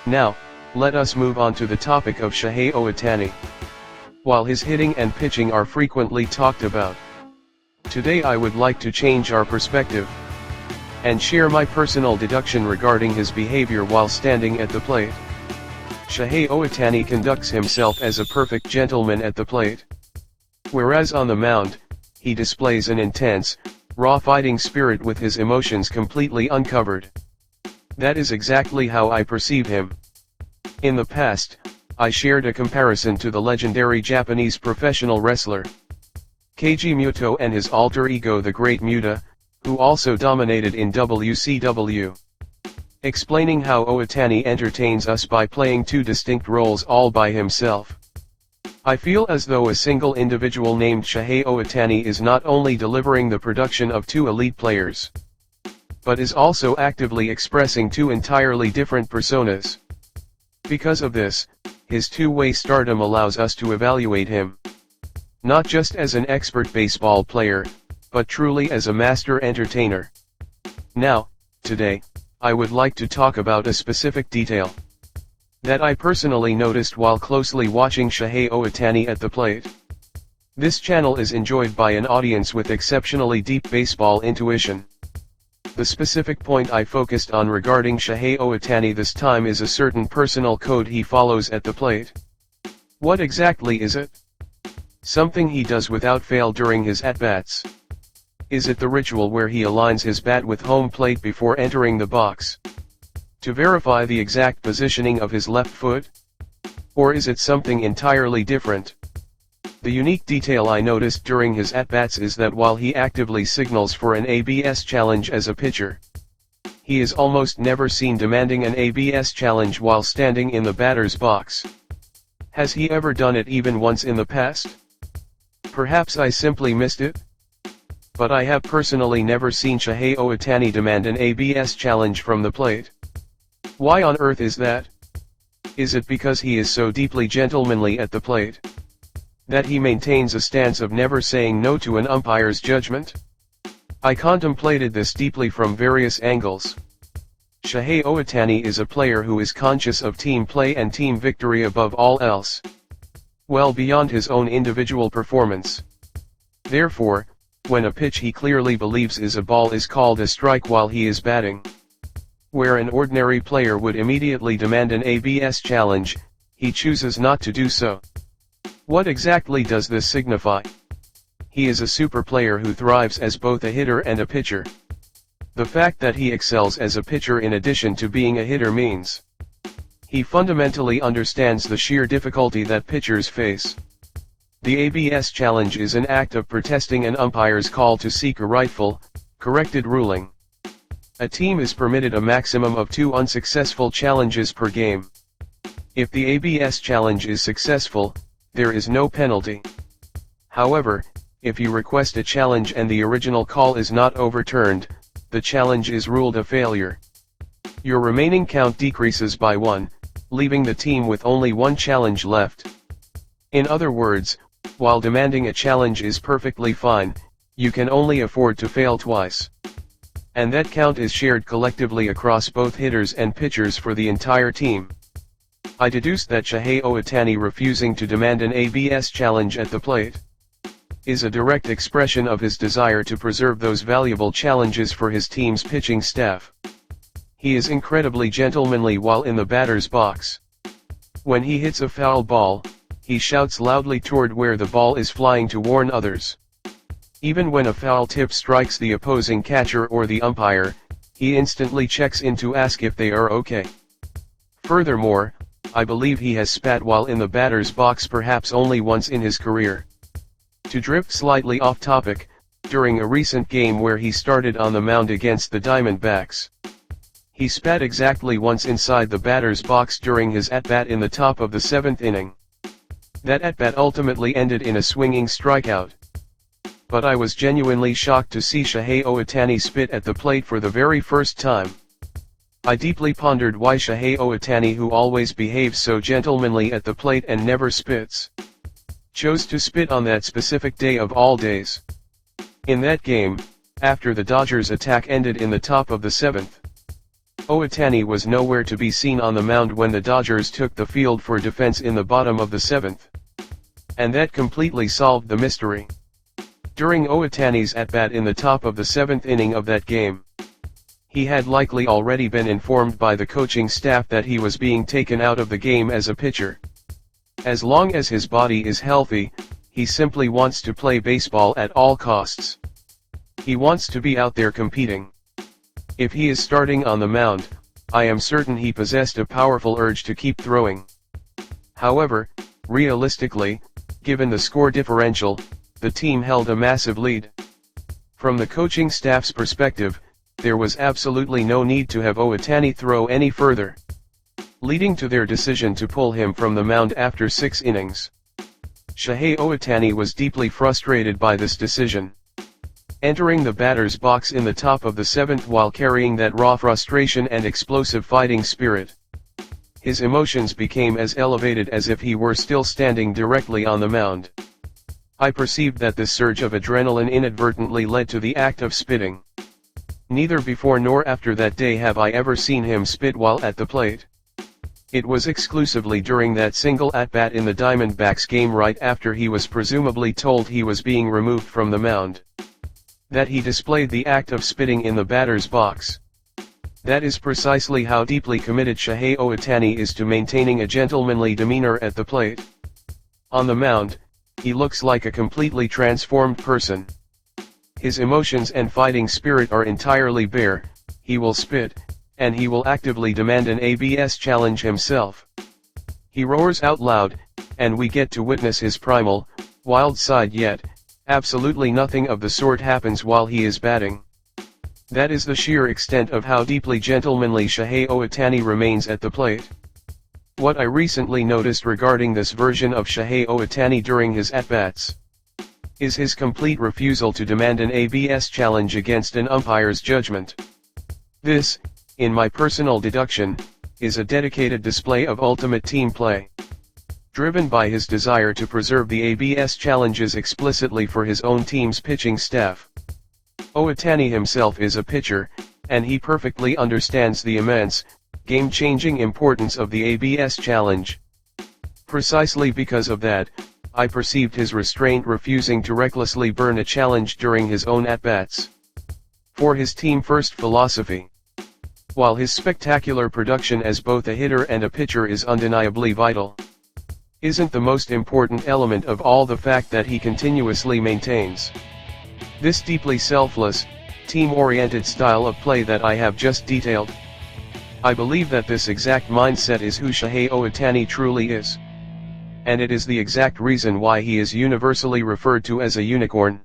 Now, let us move on to the topic of Shohei Ohtani. While his hitting and pitching are frequently talked about, today I would like to change our perspective and share my personal deduction regarding his behavior while standing at the plate. Shohei Ohtani conducts himself as a perfect gentleman at the plate. Whereas on the mound, he displays an intense, raw fighting spirit with his emotions completely uncovered. That is exactly how I perceive him. In the past, I shared a comparison to the legendary Japanese professional wrestler Keiji Muto and his alter ego the Great Muta, who also dominated in WCW. Explaining how Ohtani entertains us by playing two distinct roles all by himself. I feel as though a single individual named Shohei Ohtani is not only delivering the production of two elite players, but is also actively expressing two entirely different personas. Because of this, his two-way stardom allows us to evaluate him not just as an expert baseball player, but truly as a master entertainer. Now, today, I would like to talk about a specific detail that I personally noticed while closely watching Shohei Ohtani at the plate. This channel is enjoyed by an audience with exceptionally deep baseball intuition. The specific point I focused on regarding Shohei Ohtani this time is a certain personal code he follows at the plate. What exactly is it? Something he does without fail during his at-bats. Is it the ritual where he aligns his bat with home plate before entering the box to verify the exact positioning of his left foot? Or is it something entirely different? The unique detail I noticed during his at-bats is that while he actively signals for an ABS challenge as a pitcher, he is almost never seen demanding an ABS challenge while standing in the batter's box. Has he ever done it even once in the past? Perhaps I simply missed it? But I have personally never seen Shohei Ohtani demand an ABS challenge from the plate. Why on earth is that? Is it because he is so deeply gentlemanly at the plate that he maintains a stance of never saying no to an umpire's judgment? I contemplated this deeply from various angles. Shohei Ohtani is a player who is conscious of team play and team victory above all else, well beyond his own individual performance. Therefore, when a pitch he clearly believes is a ball is called a strike while he is batting, where an ordinary player would immediately demand an ABS challenge, he chooses not to do so. What exactly does this signify? He is a super player who thrives as both a hitter and a pitcher. The fact that he excels as a pitcher in addition to being a hitter means he fundamentally understands the sheer difficulty that pitchers face. The ABS challenge is an act of protesting an umpire's call to seek a rightful, corrected ruling. A team is permitted a maximum of 2 unsuccessful challenges per game. If the ABS challenge is successful, there is no penalty. However, if you request a challenge and the original call is not overturned, the challenge is ruled a failure. Your remaining count decreases by 1, leaving the team with only 1 challenge left. In other words, while demanding a challenge is perfectly fine, you can only afford to fail twice. And that count is shared collectively across both hitters and pitchers for the entire team. I deduced that Shohei Ohtani refusing to demand an ABS challenge at the plate is a direct expression of his desire to preserve those valuable challenges for his team's pitching staff. He is incredibly gentlemanly while in the batter's box. When he hits a foul ball, he shouts loudly toward where the ball is flying to warn others. Even when a foul tip strikes the opposing catcher or the umpire, he instantly checks in to ask if they are okay. Furthermore, I believe he has spat while in the batter's box perhaps only once in his career. To drift slightly off topic, during a recent game where he started on the mound against the Diamondbacks, he spat exactly once inside the batter's box during his at-bat in the top of the 7th inning. That at-bat ultimately ended in a swinging strikeout. But I was genuinely shocked to see Shohei Ohtani spit at the plate for the very first time. I deeply pondered why Shohei Ohtani, who always behaves so gentlemanly at the plate and never spits, chose to spit on that specific day of all days. In that game, after the Dodgers' attack ended in the top of the 7th, Ohtani was nowhere to be seen on the mound when the Dodgers took the field for defense in the bottom of the 7th. And that completely solved the mystery. During Ohtani's at-bat in the top of the 7th inning of that game, he had likely already been informed by the coaching staff that he was being taken out of the game as a pitcher. As long as his body is healthy, he simply wants to play baseball at all costs. He wants to be out there competing. If he is starting on the mound, I am certain he possessed a powerful urge to keep throwing. However, realistically, given the score differential, the team held a massive lead. From the coaching staff's perspective, there was absolutely no need to have Ohtani throw any further, leading to their decision to pull him from the mound after 6 innings. Shohei Ohtani was deeply frustrated by this decision. Entering the batter's box in the top of the 7th while carrying that raw frustration and explosive fighting spirit, his emotions became as elevated as if he were still standing directly on the mound. I perceived that this surge of adrenaline inadvertently led to the act of spitting. Neither before nor after that day have I ever seen him spit while at the plate. It was exclusively during that single at-bat in the Diamondbacks game right after he was presumably told he was being removed from the mound, that he displayed the act of spitting in the batter's box. That is precisely how deeply committed Shohei Ohtani is to maintaining a gentlemanly demeanor at the plate. On the mound, he looks like a completely transformed person. His emotions and fighting spirit are entirely bare. He will spit, and he will actively demand an ABS challenge himself. He roars out loud, and we get to witness his primal, wild side, yet absolutely nothing of the sort happens while he is batting. That is the sheer extent of how deeply gentlemanly Shohei Ohtani remains at the plate. What I recently noticed regarding this version of Shohei Ohtani during his at-bats is his complete refusal to demand an ABS challenge against an umpire's judgment. This, in my personal deduction, is a dedicated display of ultimate team play, driven by his desire to preserve the ABS challenges explicitly for his own team's pitching staff. Ohtani himself is a pitcher, and he perfectly understands the immense, game-changing importance of the ABS challenge. Precisely because of that, I perceived his restraint refusing to recklessly burn a challenge during his own at-bats. For his team-first philosophy, while his spectacular production as both a hitter and a pitcher is undeniably vital, isn't the most important element of all the fact that he continuously maintains this deeply selfless, team-oriented style of play that I have just detailed. I believe that this exact mindset is who Shohei Ohtani truly is. And it is the exact reason why he is universally referred to as a unicorn.